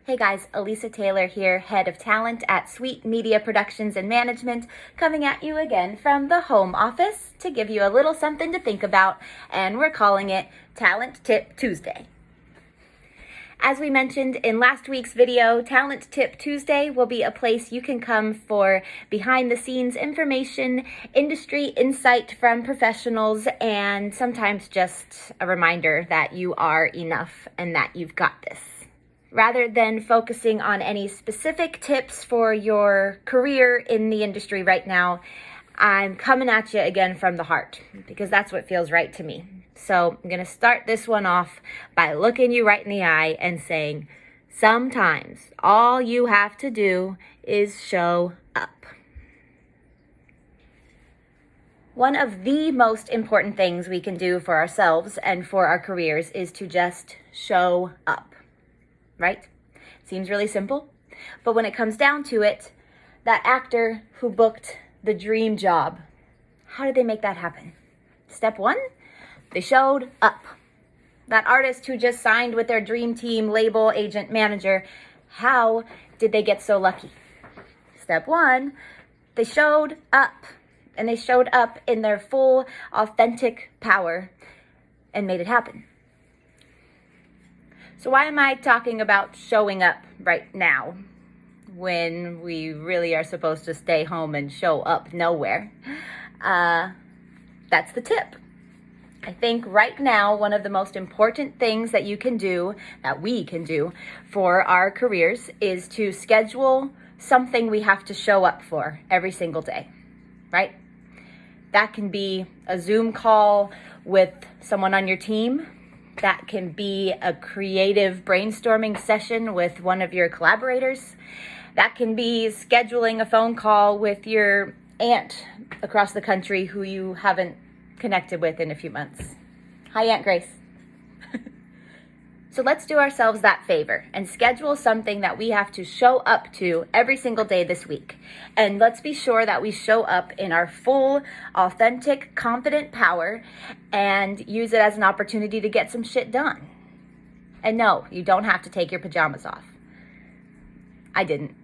Hey guys, Alisa Taylor here, Head of Talent at S.U.I.T.E Media Productions and Management, coming at you again from the home office to give you a little something to think about, and we're calling it Talent Tip Tuesday. As we mentioned in last week's video, Talent Tip Tuesday will be a place you can come for behind-the-scenes information, industry insight from professionals, and sometimes just a reminder that you are enough and that you've got this. Rather than focusing on any specific tips for your career in the industry right now, I'm coming at you again from the heart because that's what feels right to me. So I'm going to start this one off by looking you right in the eye and saying, sometimes all you have to do is show up. One of the most important things we can do for ourselves and for our careers is to just show up. Right? Seems really simple, but when it comes down to it, that actor who booked the dream job, how did they make that happen? Step one, they showed up. That artist who just signed with their dream team, label, agent, manager, how did they get so lucky? Step one, they showed up, and they showed up in their full, authentic power and made it happen. So why am I talking about showing up right now when we really are supposed to stay home and show up nowhere? That's the tip. I think right now, one of the most important things that you can do, that we can do for our careers is to schedule something we have to show up for every single day, right? That can be a Zoom call with someone on your team. That can be a creative brainstorming session with one of your collaborators. That can be scheduling a phone call with your aunt across the country who you haven't connected with in a few months. Hi, Aunt Grace. So let's do ourselves that favor and schedule something that we have to show up to every single day this week. And let's be sure that we show up in our full, authentic, confident power and use it as an opportunity to get some shit done. And no, you don't have to take your pajamas off. I didn't.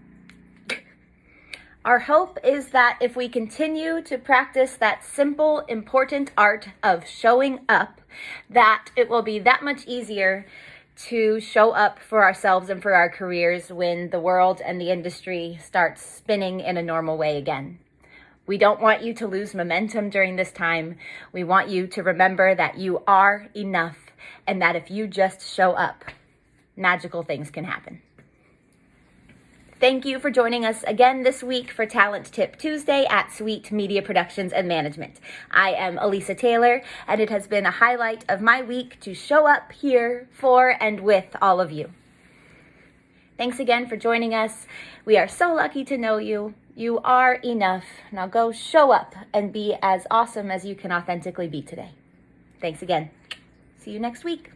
Our hope is that if we continue to practice that simple, important art of showing up, that it will be that much easier to show up for ourselves and for our careers when the world and the industry starts spinning in a normal way again. We don't want you to lose momentum during this time. We want you to remember that you are enough and that if you just show up, magical things can happen. Thank you for joining us again this week for Talent Tip Tuesday at S.U.I.T.E Media Productions and Management. I am Alisa Taylor, and it has been a highlight of my week to show up here for and with all of you. Thanks again for joining us. We are so lucky to know you. You are enough. Now go show up and be as awesome as you can authentically be today. Thanks again. See you next week.